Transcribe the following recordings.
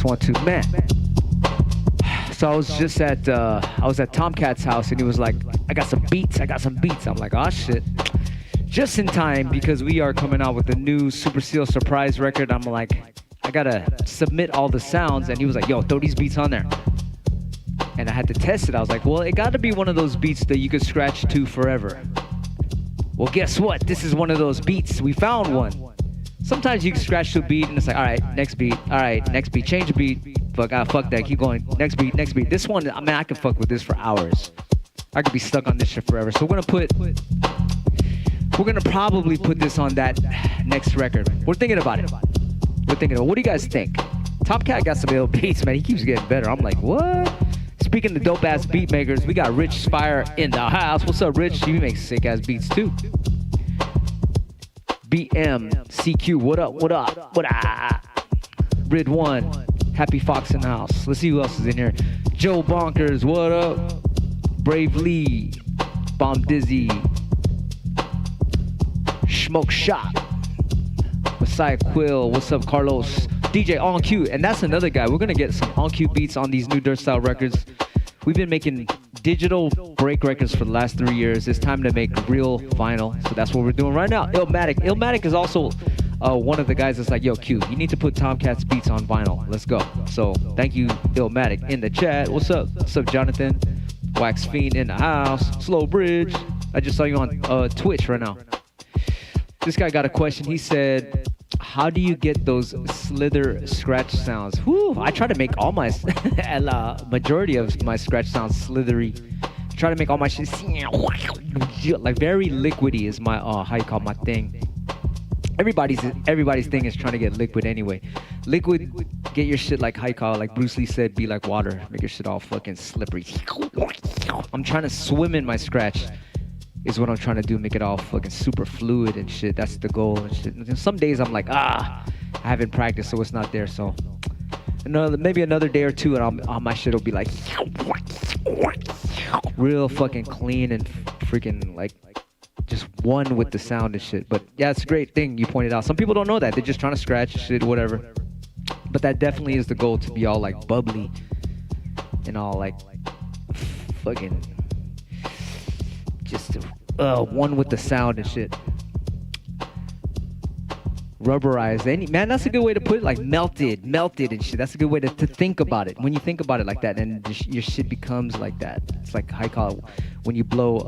test 1 2. Man. So I was just at Tomcat's house and he was like, I got some beats. I'm like, oh shit. Just in time because we are coming out with the new SUPERSEAL Surprise record. I'm like, I gotta submit all the sounds, and he was like, yo, throw these beats on there. And I had to test it. I was like, well, it gotta be one of those beats that you could scratch to forever. Well, guess what? This is one of those beats. We found one. Sometimes you can scratch to a beat and it's like, all right, next beat. All right, next beat. Change the beat. Fuck that. Keep going. Next beat. This one, I mean, I can fuck with this for hours. I could be stuck on this shit forever. So we're gonna probably put this on that next record. We're thinking about it. What do you guys think? Tomcat got some ill beats, man. He keeps getting better. I'm like, what? Speaking of dope ass beat makers, we got Rich Spire in the house. What's up, Rich? You make sick ass beats too. BMCQ, what up? Rid One, Happy Fox in the house. Let's see who else is in here. Joe Bonkers, what up? Brave Lee, Bomb Dizzy, Smoke Shot, Messiah Quill, what's up, Carlos? DJ On Q, and that's another guy. We're gonna get some On Q beats on these new Dirt Style records. We've been making digital break records for the last 3 years. It's time to make real vinyl, so that's what we're doing right now. Illmatic is also one of the guys that's like, yo, Q, you need to put Tomcat's beats on vinyl. Let's go. So thank you, Illmatic, in the chat. What's up, Jonathan? Wax Fiend in the house. Slow Bridge. I just saw you on Twitch right now. This guy got a question. He said, how do you get those slither scratch sounds? Whew, I try to make all my, majority of my scratch sounds slithery. I try to make all my shit, like very liquidy is my, how you call my thing. Everybody's thing is trying to get liquid anyway. Liquid, get your shit like, how you call it, like Bruce Lee said, be like water. Make your shit all fucking slippery. I'm trying to swim in my scratch. Is what I'm trying to do, make it all fucking super fluid and shit. That's the goal and shit. And some days I'm like, I haven't practiced, so it's not there. So maybe another day or two, and my shit will be like real fucking clean and freaking like just one with the sound and shit. But yeah, it's a great thing you pointed out. Some people don't know that. They're just trying to scratch shit, whatever. But that definitely is the goal, to be all like bubbly and all like fucking just one with the sound and shit. Rubberized. Man, that's a good way to put it. Like melted and shit. That's a good way to think about it. When you think about it like that, and your shit becomes like that. It's like, how you call it, when you blow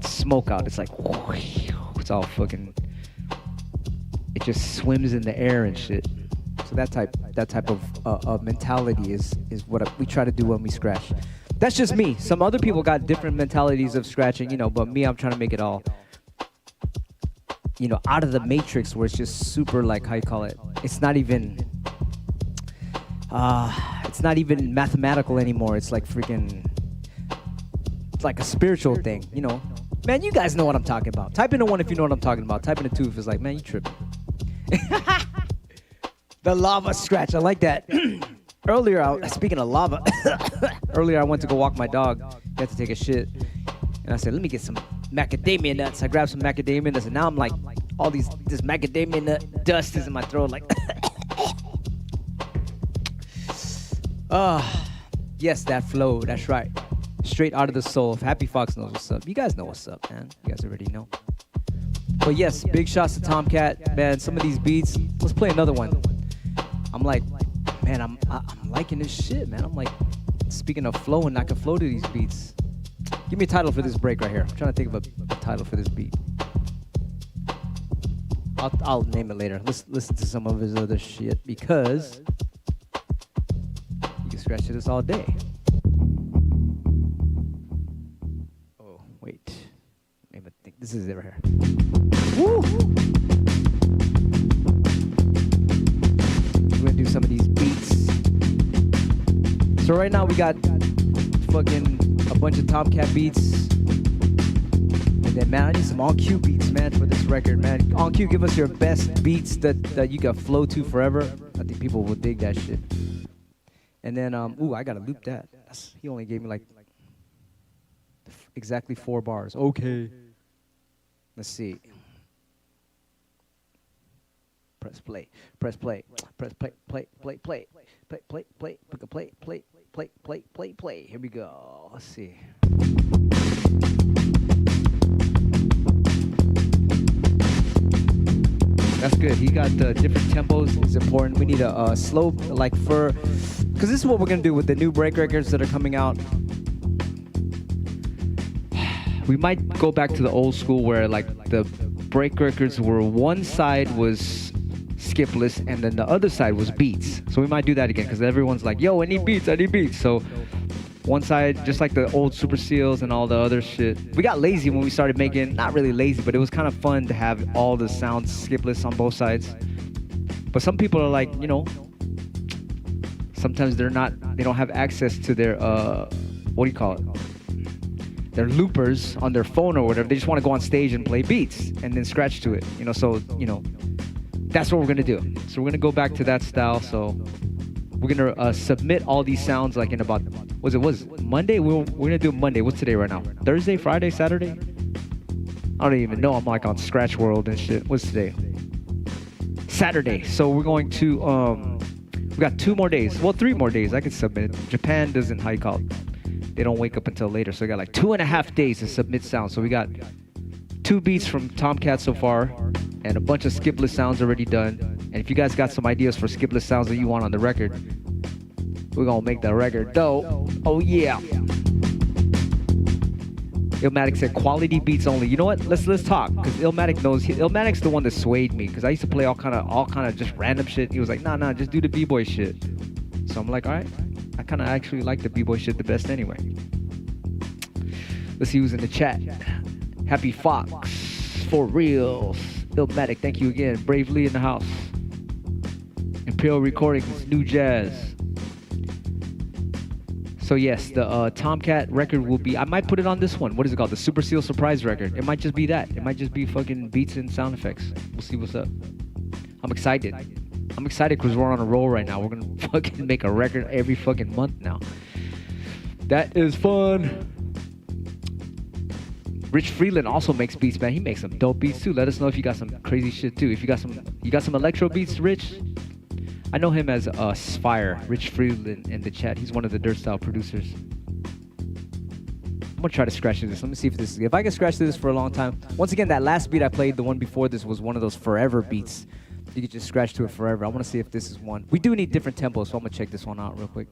smoke out. It's like, it's all fucking, it just swims in the air and shit. So that type of mentality is what we try to do when we scratch. That's just me. Some other people got different mentalities of scratching, but me, I'm trying to make it all, out of the matrix, where it's just super, like, how you call it? It's not even mathematical anymore. It's like freaking, it's like a spiritual thing, Man, you guys know what I'm talking about. Type in a 1 if you know what I'm talking about. Type in a 2 if it's like, man, you tripping. The lava scratch, I like that. Earlier, speaking of lava, earlier I went to go walk my dog. He had to take a shit. And I said, let me get some macadamia nuts. I grabbed some macadamia nuts, and now I'm like, this macadamia nut dust is in my throat. Like, yes, that flow. That's right. Straight out of the soul. If Happy Fox knows what's up. You guys know what's up, man. You guys already know. But yes, big shots to Tomcat. Man, some of these beats. Let's play another one. I'm like, man, I'm liking this shit, man. I'm like, speaking of flowing, I can flow to these beats. Give me a title for this break right here. I'm trying to think of a title for this beat. I'll name it later. Let's listen to some of his other shit, because you can scratch to this all day. Oh, wait. Maybe I think this is it right here. Woo! We're gonna do some of these beats. So right now we got fucking a bunch of Tomcat beats. And then, man, I need some On Q beats, man, for this record, man. On Q, give us your best beats that you can flow to forever. I think people will dig that shit. And then, I gotta loop that. He only gave me like exactly 4 bars. Okay. Let's see. Press play. Press play. Press play. Play. Play. Play. Play. Play. Play. Play. Play. Play. Play. Play. Play. Here we go. Let's see. That's good. He got different tempos. It's important. We need a slow, like for, because this is what we're gonna do with the new break records that are coming out. We might go back to the old school where like the break records were one side was skipless and then the other side was beats. So we might do that again because everyone's like, yo, I need beats, I need beats. So one side, just like the old Super Seals and all the other shit. We got lazy when we started making, not really lazy, but it was kind of fun to have all the sounds skipless on both sides. But some people are like, you know, sometimes they don't have access to their, what do you call it? Their loopers on their phone or whatever. They just want to go on stage and play beats and then scratch to it, you know, so, you know, that's what we're going to do. So we're going to go back to that style. So we're going to submit all these sounds like in about, was it Monday? We're going to do Monday. What's today right now? Thursday, Friday, Saturday? I don't even know. I'm like on Skratch World and shit. What's today? Saturday. So we're going to, we got 2 more days. Well, 3 more days. I can submit it. Japan doesn't, how you call it? They don't wake up until later. So I got like 2.5 days to submit sounds. So we got 2 beats from Tomcat so far and a bunch of skipless sounds already done. And if you guys got some ideas for skipless sounds that you want on the record, we're gonna make the record dope. Oh yeah. Illmatic said quality beats only. You know what? Let's talk, because Illmatic knows. Illmatic's the one that swayed me, because I used to play all kind of just random shit. He was like, nah, just do the b-boy shit. So I'm like, all right. I kind of actually like the b-boy shit the best anyway. Let's see who's in the chat. Happy Fox, for real. Illmatic, thank you again. Bravely in the house. Imperial Recordings, New Jazz. So yes, the Tomcat record will be, I might put it on this one. What is it called? The SUPERSEAL SURPRISE record. It might just be that. It might just be fucking beats and sound effects. We'll see what's up. I'm excited. I'm excited because we're on a roll right now. We're going to fucking make a record every fucking month now. That is fun. Rich Freeland also makes beats, man. He makes some dope beats too. Let us know if you got some crazy shit too. If you got some electro beats, Rich. I know him as Spire, Rich Freeland in the chat. He's one of the Dirt Style producers. I'm gonna try to scratch to this. Let me see if I can scratch to this for a long time. Once again, that last beat I played, the one before this, was one of those forever beats. You could just scratch to it forever. I want to see if this is one. We do need different tempos, so I'm gonna check this one out real quick.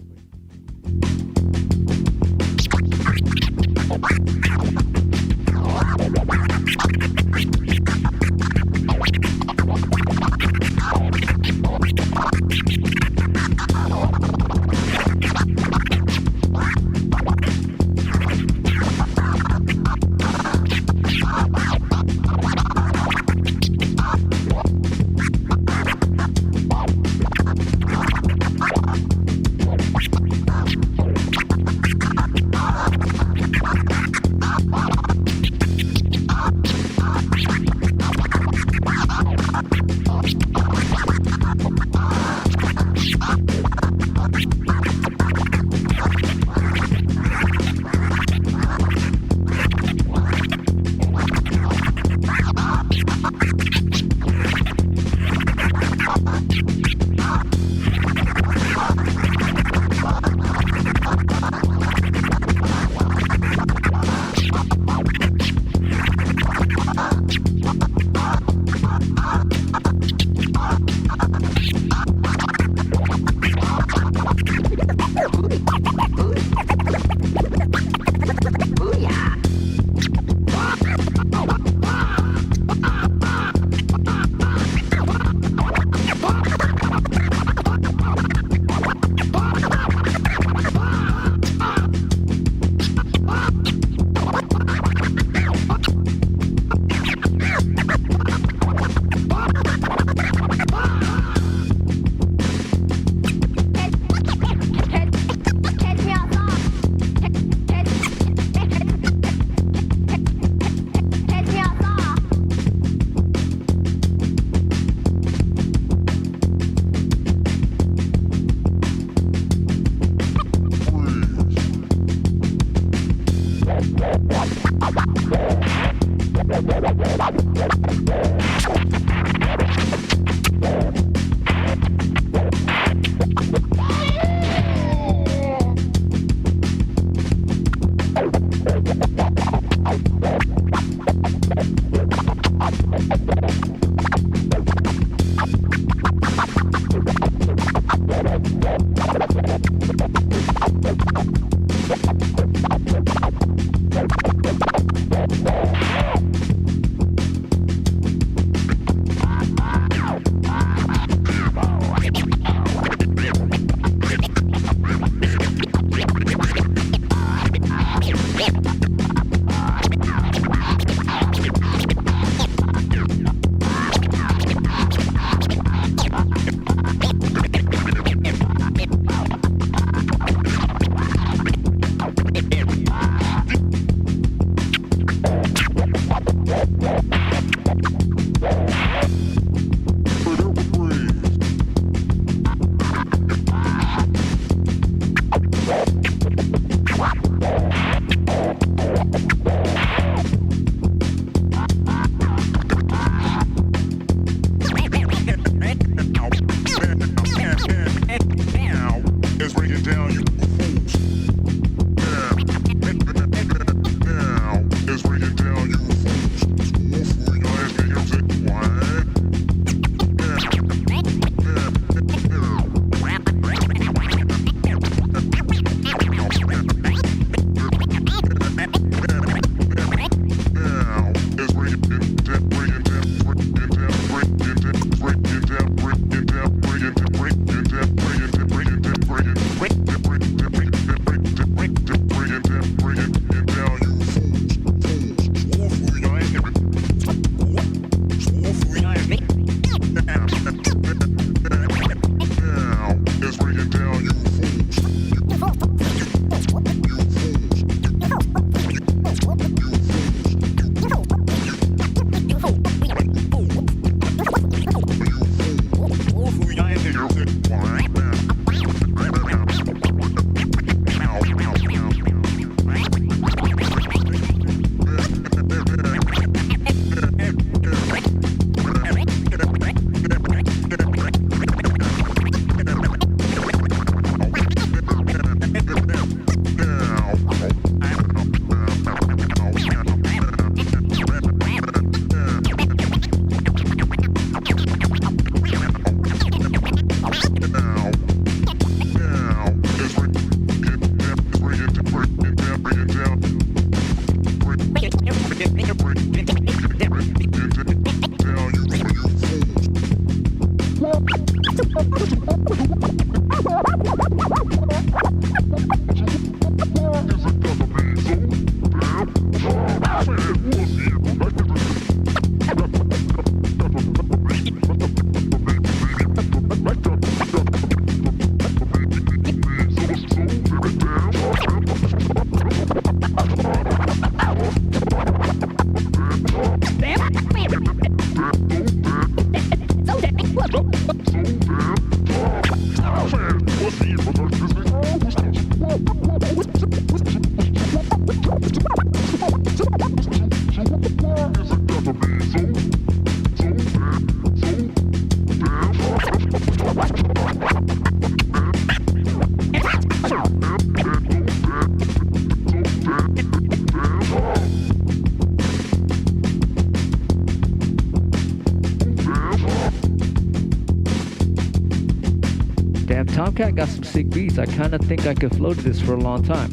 Tomcat got some sick beats. I kind of think I could flow to this for a long time.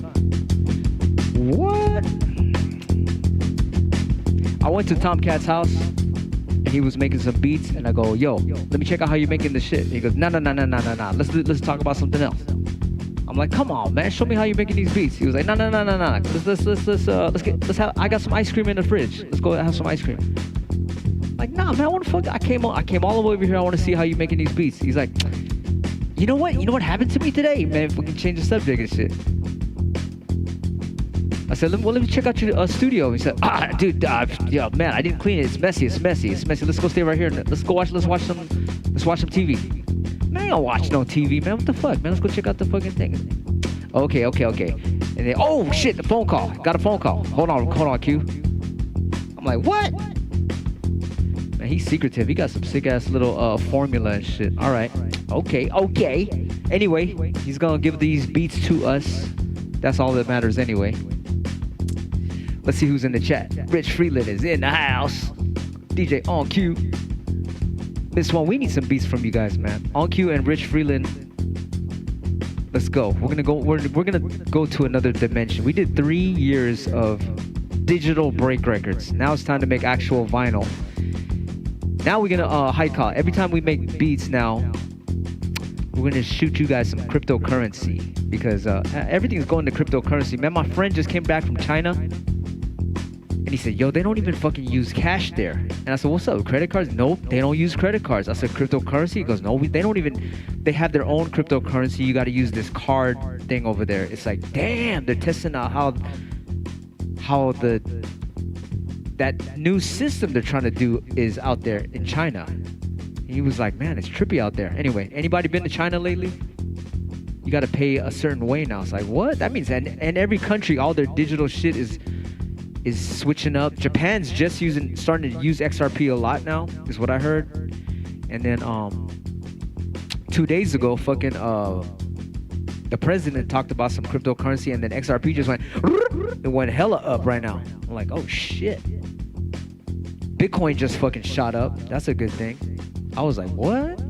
What? I went to Tomcat's house and he was making some beats and I go, yo, let me check out how you're making this shit. He goes, no. Let's talk about something else. I'm like, come on, man, show me how you're making these beats. He was like, no. Let's have. I got some ice cream in the fridge. Let's go have some ice cream. I'm like, nah, man, I want to fuck. I came all the way over here. I want to see how you're making these beats. He's like, you know what? You know what happened to me today, man? If we can change the subject and shit. I said, let me check out your studio. He said, dude, yeah, man, I didn't clean it. It's messy. Let's go stay right here. Let's watch some TV. Man, I don't watch no TV, man. What the fuck, man? Let's go check out the fucking thing. Okay. And then, oh shit, the phone call. Got a phone call. Hold on, Q. I'm like, what? Man, he's secretive. He got some sick ass little formula and shit. All right. Okay. Anyway, he's gonna give these beats to us. That's all that matters anyway. Let's see who's in the chat. Rich Freeland is in the house. DJ On Q. This one, we need some beats from you guys, man. On Q and Rich Freeland. Let's go. We're gonna go. We're gonna go to another dimension. We did 3 years of digital break records. Now it's time to make actual vinyl. Now we're gonna high call. Every time we make beats now, we're gonna shoot you guys some cryptocurrency because everything's going to cryptocurrency. Man, my friend just came back from China and he said, yo, they don't even fucking use cash there. And I said, what's up, credit cards? Nope, they don't use credit cards. I said, cryptocurrency? He goes, no, they don't even, they have their own cryptocurrency. You gotta use this card thing over there. It's like, damn, they're testing out how that new system they're trying to do is out there in China. He was like, man, it's trippy out there. Anyway, anybody been to China lately? You got to pay a certain way now. It's like, what? That means, and every country, all their digital shit is switching up. Japan's just starting to use XRP a lot now, is what I heard. And then 2 days ago, fucking the president talked about some cryptocurrency, and then XRP just went hella up right now. I'm like, oh shit. Bitcoin just fucking shot up. That's a good thing. I was like, what?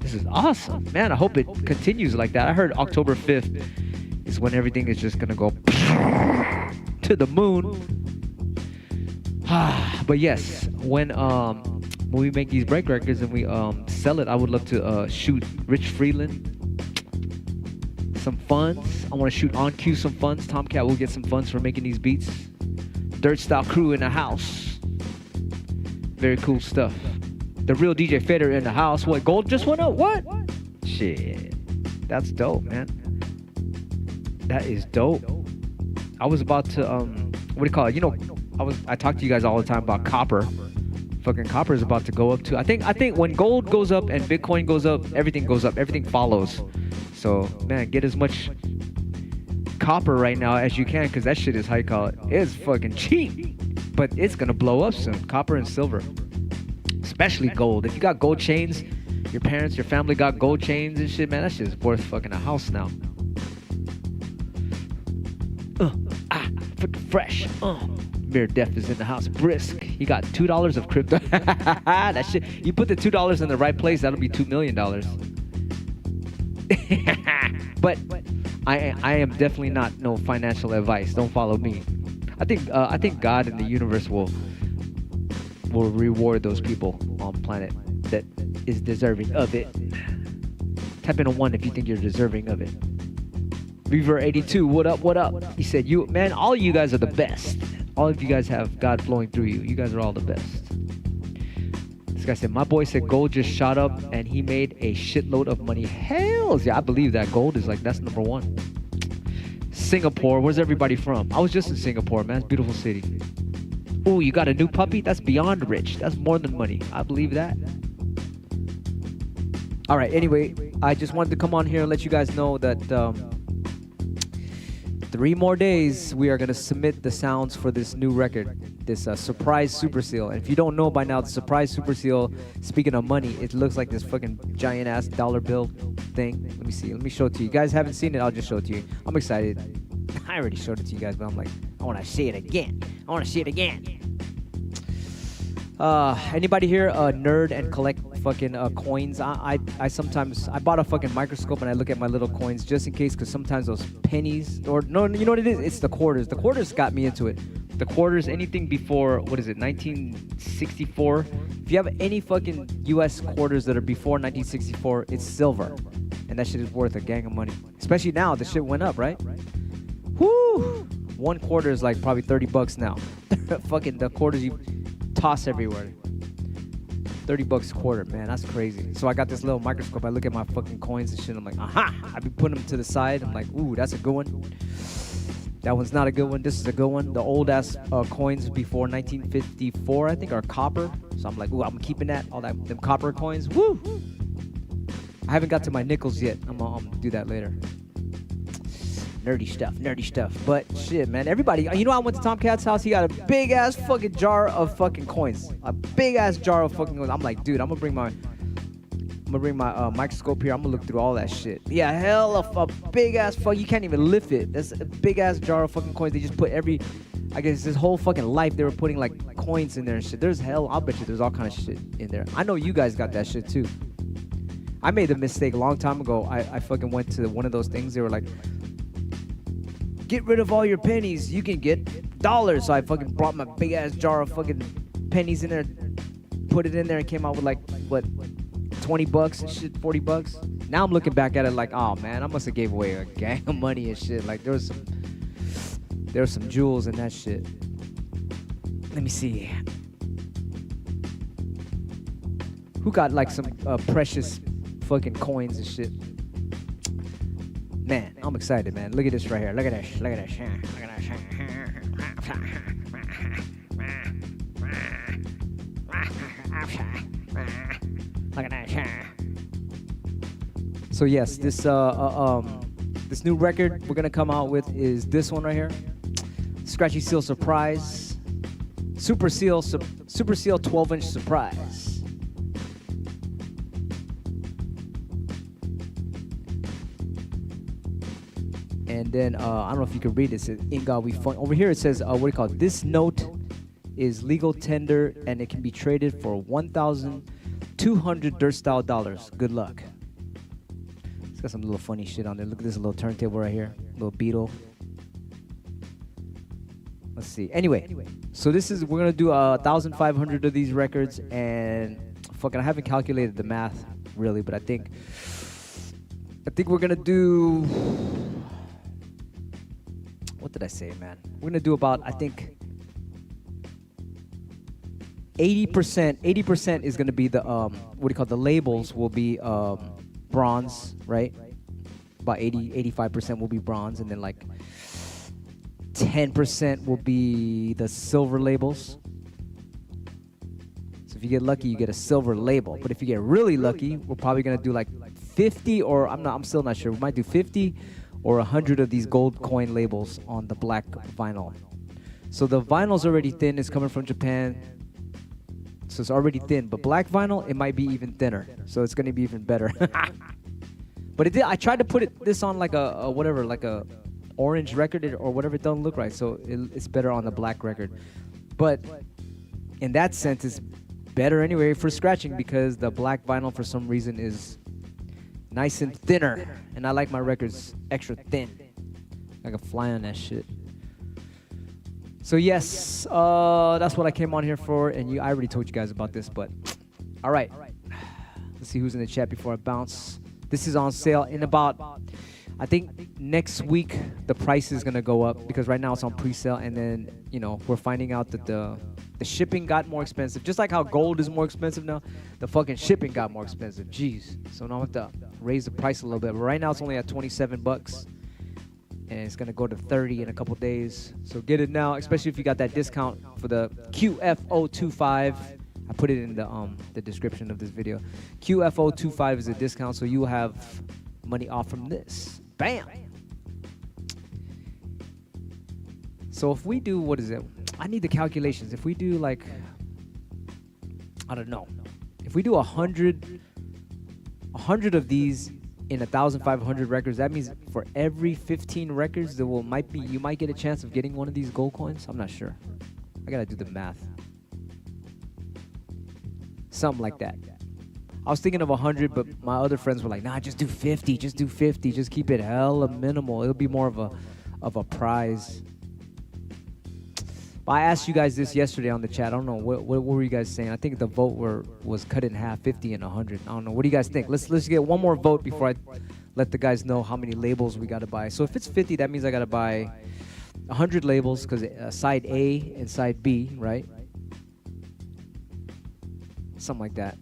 This is awesome. Man, I hope it continues like that. I heard October 5th is when everything is just gonna go to the moon. But yes, when we make these break records and we sell it, I would love to shoot Rich Freeland some funds. I want to shoot On Q some funds. Tomcat will get some funds for making these beats. Dirt Style crew in the house. Very cool stuff. The real DJ Fader in the house. What, gold just went up? What? Shit. That's dope, man. That is dope. I was about to, what do you call it? You know, I talk to you guys all the time about copper. Fucking copper is about to go up too. I think when gold goes up and Bitcoin goes up, everything goes up. Everything follows. So, man, get as much copper right now as you can because that shit is high quality. It's fucking cheap. But it's going to blow up soon. Copper and silver. Especially gold. If you got gold chains, your parents, your family got gold chains and shit, man, that shit is worth fucking a house now. Freaking fresh. Mere Def is in the house. Brisk. He got $2 of crypto. That shit. You put the $2 in the right place, that'll be $2 million. But I am definitely not no financial advice. Don't follow me. I think God and the universe will reward those people on planet that is deserving of it. Type in a 1 if you think you're deserving of it. Reaver82, what up, what up? He said, you, man, all of you guys are the best. All of you guys have God flowing through you. You guys are all the best. This guy said, my boy said gold just shot up and he made a shitload of money. Hells yeah, I believe that. Gold is like, that's number 1. Singapore, where's everybody from? I was just in Singapore, man. It's a beautiful city. Ooh, you got a new puppy? That's beyond rich. That's more than money. I believe that. All right, anyway, I just wanted to come on here and let you guys know that 3 more days, we are going to submit the sounds for this new record, this Surprise Super Seal. And if you don't know by now, the Surprise Super Seal, speaking of money, it looks like this fucking giant-ass dollar bill thing. Let me see. Let me show it to you. You guys haven't seen it, I'll just show it to you. I'm excited. I already showed it to you guys, but I'm like, I want to see it again. I want to see it again. Anybody here nerd and collect fucking coins? I sometimes bought a fucking microscope and I look at my little coins just in case, because sometimes those pennies, or no, you know what it is? It's the quarters. The quarters got me into it. The quarters, anything before, what is it, 1964? If you have any fucking US quarters that are before 1964, it's silver. And that shit is worth a gang of money. Especially now, the shit went up, right? Woo! 1 quarter is like probably $30 now. Fucking the quarters you toss everywhere. $30 a quarter, man, that's crazy. So I got this little microscope. I look at my fucking coins and shit. I'm like, aha! I be putting them to the side. I'm like, ooh, that's a good one. That one's not a good one. This is a good one. The old ass coins before 1954, I think, are copper. So I'm like, ooh, I'm keeping that. All them copper coins. Woo! I haven't got to my nickels yet. I'm gonna do that later. Nerdy stuff. But shit, man, everybody, you know, I went to Tomcat's house. He got a big ass fucking jar of fucking coins. A big ass jar of fucking coins. I'm like, dude, I'm gonna bring my microscope here. I'm gonna look through all that shit. Yeah, hell of a big ass fuck. You can't even lift it. That's a big ass jar of fucking coins. They just put every I guess his whole fucking life they were putting like coins in there and shit. There's hell, I'll bet you there's all kind of shit in there. I know you guys got that shit too. I made the mistake a long time ago. I fucking went to one of those things. They were like, get rid of all your pennies. You can get dollars. So I fucking brought my big ass jar of fucking pennies in there, put it in there, and came out with like, what, 20 bucks and shit, 40 bucks. Now I'm looking back at it like, oh man, I must have gave away a gang of money and shit. Like there was some jewels in that shit. Let me see. Who got like some precious fucking coins and shit? Man, I'm excited, man. Look at this right here. Look at this. Look at this. Look at this. Look at that. So yes, this new record we're gonna come out with is this one right here. Skratchy Seal Surprise. Super Seal 12-inch Surprise. And then I don't know if you can read this. In God We Fun. Over here it says what do you call it? This note is legal tender and it can be traded for 1,200 dirt style dollars. Good luck. It's got some little funny shit on there. Look at this little turntable right here. Little Beetle. Let's see. Anyway, so we're gonna do 1,500 of these records, and fucking I haven't calculated the math really, but I think we're gonna do. What did I say, man? We're gonna do about, I think, 80%. 80% is gonna be the what do you call it? The labels will be bronze, right? About 85% will be bronze, and then like 10% will be the silver labels. So if you get lucky, you get a silver label. But if you get really lucky, we're probably gonna do like 50, or I'm still not sure. We might do 50 or 100 of these gold coin labels on the black vinyl. So the vinyl's already thin. It's coming from Japan, so it's already thin. But black vinyl, it might be even thinner. So it's gonna be even better. But I tried to put this on like a whatever, like a orange record or whatever. It doesn't look right, so it's better on the black record. But in that sense, it's better anyway for scratching because the black vinyl for some reason is nice and thinner, and I like my records extra thin. I can fly on that shit. So yes, that's what I came on here for, and I already told you guys about this, but all right. Let's see who's in the chat before I bounce. This is on sale in about, I think next week the price is gonna go up because right now it's on pre-sale, and then we're finding out that the shipping got more expensive. Just like how gold is more expensive now, the fucking shipping got more expensive. Jeez. So now I have to raise the price a little bit. But right now it's only at 27 bucks, and it's gonna go to 30 in a couple days. So get it now, especially if you got that discount for the QFO25. I put it in the description of this video. QFO25 is a discount, so you will have money off from this. Bam! So if we do, what is it? I need the calculations. If we do like, I don't know. If we do 100 of these in 1,500 records, that means for every 15 records, you might get a chance of getting one of these gold coins. I'm not sure. I gotta do the math. Something like that. I was thinking of 100, but my other friends were like, nah, just do 50. Just do 50. Just keep it hella minimal. It'll be more of a prize. But I asked you guys this yesterday on the chat. I don't know. What were you guys saying? I think the vote was cut in half, 50 and 100. I don't know. What do you guys think? Let's get one more vote before I let the guys know how many labels we got to buy. So if it's 50, that means I got to buy 100 labels because side A and side B, right? Something like that.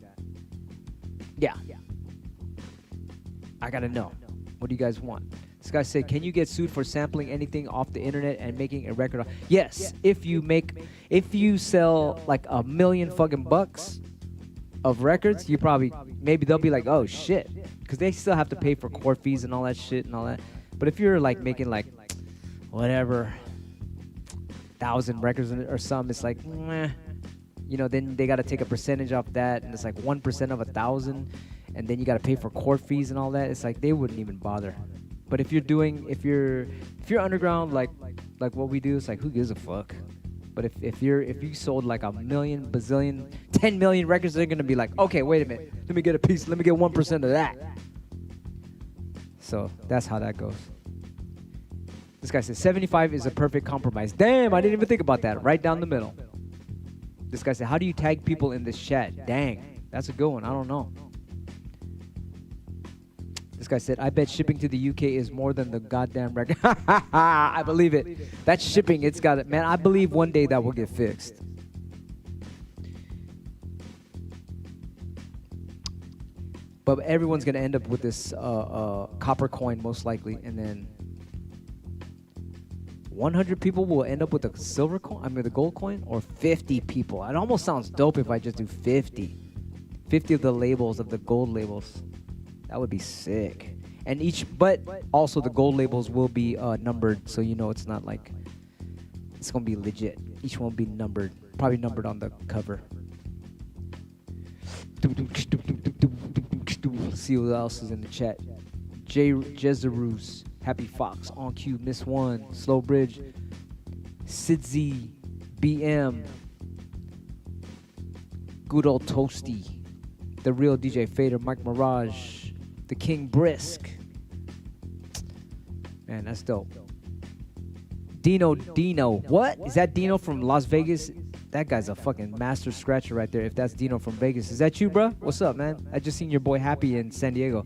Yeah. I got to know. What do you guys want? This guy said, can you get sued for sampling anything off the internet and making a record? Yes, if you sell like 1 million fucking bucks of records, maybe they'll be like, oh shit, because they still have to pay for court fees and all that shit and all that. But if you're like making like whatever 1,000 records or something, it's like, meh. Then they got to take a percentage off that, and it's like 1% of 1,000, and then you got to pay for court fees and all that. It's like they wouldn't even bother. But if you're underground like what we do, it's like who gives a fuck. But if you sold like a million, bazillion, 10 million records, they're gonna be like, okay, wait a minute, let me get a piece, let me get 1% of that. So that's how that goes. This guy says 75 is a perfect compromise. Damn, I didn't even think about that. Right down the middle. This guy said, how do you tag people in this chat? Dang, that's a good one. I don't know. This guy said, I bet shipping to the UK is more than the goddamn record. I believe it. That's shipping. It's got it. Man, I believe one day that will get fixed. But everyone's going to end up with this copper coin most likely. And then 100 people will end up with a silver coin. I mean, the gold coin. Or 50 people. It almost sounds dope if I just do 50. 50 of the labels, of the gold labels. That would be sick. And but also the gold labels will be numbered, so you know it's not like, it's gonna be legit. Each one will be numbered, probably numbered on the cover. See what else is in the chat. Jezerus, Happy Fox, On Cue, Miss One, Slow Bridge, Sidzy, BM, Good Old Toasty, The Real DJ Fader, Mike Mirage, The King Brisk. Man, that's dope. Dino. What? Is that Dino from Las Vegas? That guy's a fucking master scratcher right there. If that's Dino from Vegas. Is that you, bro? What's up, man? I just seen your boy Happy in San Diego.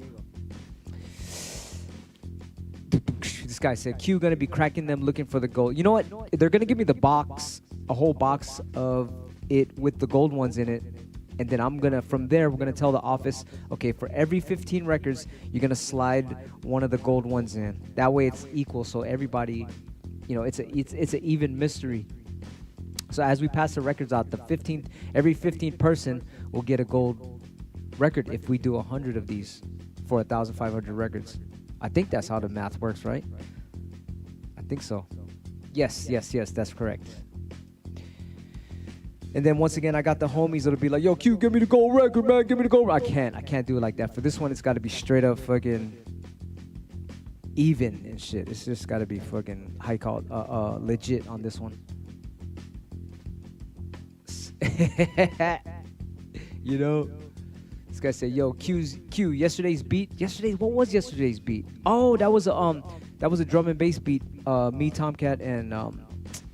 This guy said, Q gonna be cracking them looking for the gold. You know what? They're gonna give me the box, a whole box of it with the gold ones in it. And then from there, we're gonna tell the office, okay, for every 15 records, you're gonna slide one of the gold ones in. That way it's equal, so everybody, you know, it's an even mystery. So as we pass the records out, every 15th person will get a gold record if we do 100 of these for 1,500 records. I think that's how the math works, right? I think so. Yes, that's correct. And then once again, I got the homies that'll be like, yo, Q, give me the gold record, man, give me the gold record. I can't do it like that. For this one, it's got to be straight up fucking even and shit. It's just got to be fucking, how you call it, legit on this one. You know? This guy said, yo, Q, yesterday's beat. What was yesterday's beat? Oh, that was a drum and bass beat. Me, Tomcat, and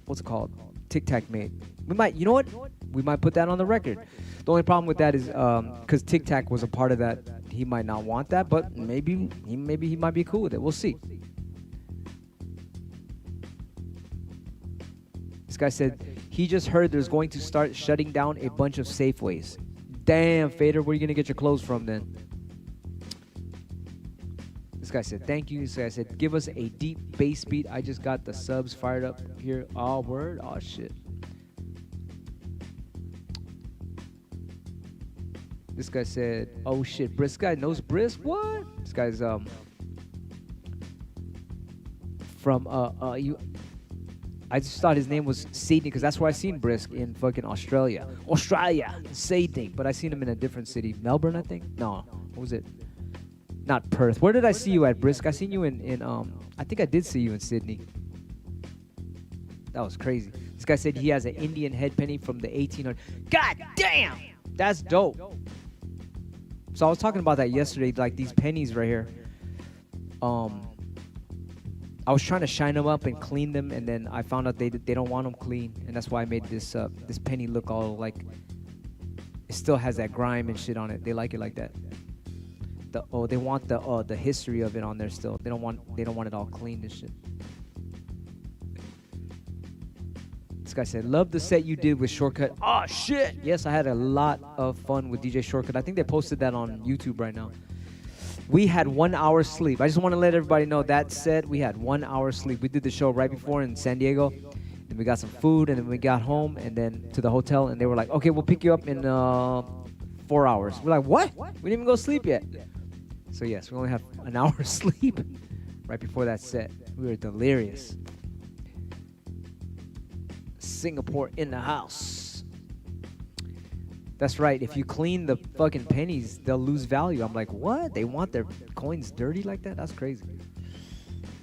what's it called? Tic Tac made. We might, you know what? We might put that on the record. The only problem with that is because Tic Tac was a part of that. He might not want that, but maybe he might be cool with it. We'll see. This guy said he just heard there's going to start shutting down a bunch of Safeways. Damn, Fader, where are you gonna get your clothes from then? This guy said thank you. This guy said give us a deep bass beat. I just got the subs fired up here. Oh, word. Oh shit. This guy said, oh shit, Brisk guy knows Brisk? What? This guy's from I just thought his name was Sydney because that's where I seen Brisk, in fucking Australia, Sydney. But I seen him in a different city, Melbourne, I think. No, what was it? Not Perth. Where did I see you at, Brisk? I seen you in I think I did see you in Sydney. That was crazy. This guy said he has an Indian head penny from the 1800s. God damn, that's dope. So I was talking about that yesterday, like these pennies right here. I was trying to shine them up and clean them, and then I found out they don't want them clean, and that's why I made this this penny look all like it still has that grime and shit on it. They like it like that. They want the history of it on there still. They don't want it all clean and shit. This guy said, love the set you did with Shortcut. Oh, shit. Yes, I had a lot of fun with DJ Shortcut. I think they posted that on YouTube right now. We had 1 hour sleep. I just want to let everybody know that set, we had 1 hour sleep. We did the show right before in San Diego. And we got some food, and then we got home and then to the hotel. And they were like, okay, we'll pick you up in 4 hours. We're like, what? We didn't even go sleep yet. So, yes, we only have an hour sleep right before that set. We were delirious. Singapore in the house. That's right. If you clean the fucking pennies, they'll lose value. I'm like, what? They want their coins dirty like that? That's crazy.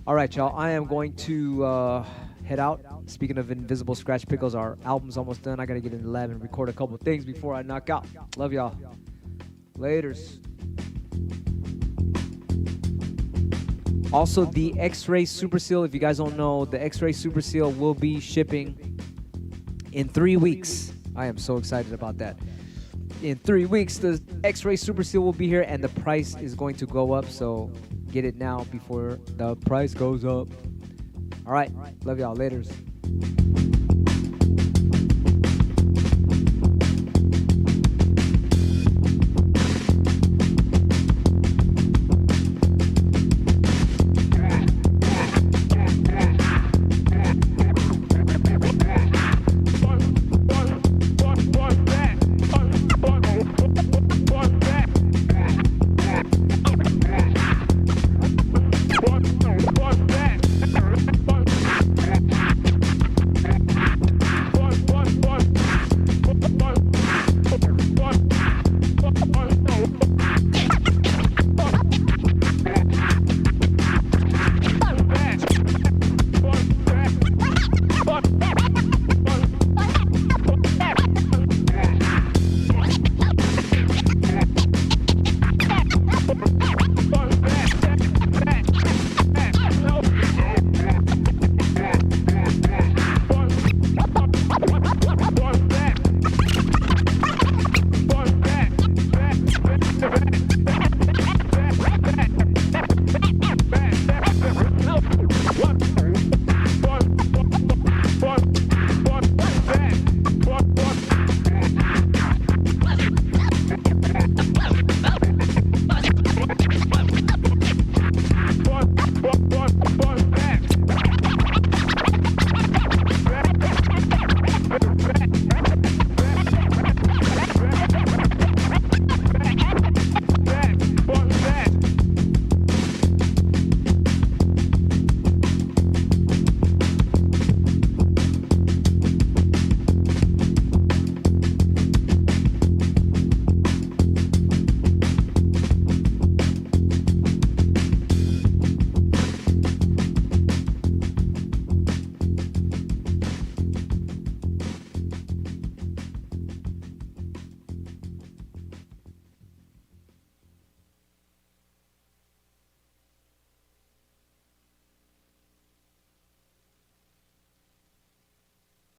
All right, y'all. I am going to head out. Speaking of Invisibl, Skratch, Piklz, our album's almost done. I got to get in the lab and record a couple things before I knock out. Love y'all. Laters. Also, the X-Ray Super Seal. If you guys don't know, the X-Ray Super Seal will be shipping in 3 weeks. I am so excited about that. In 3 weeks, the X-Ray Super Seal will be here, and the price is going to go up. So get it now before the price goes up. All right. Love y'all. Laters.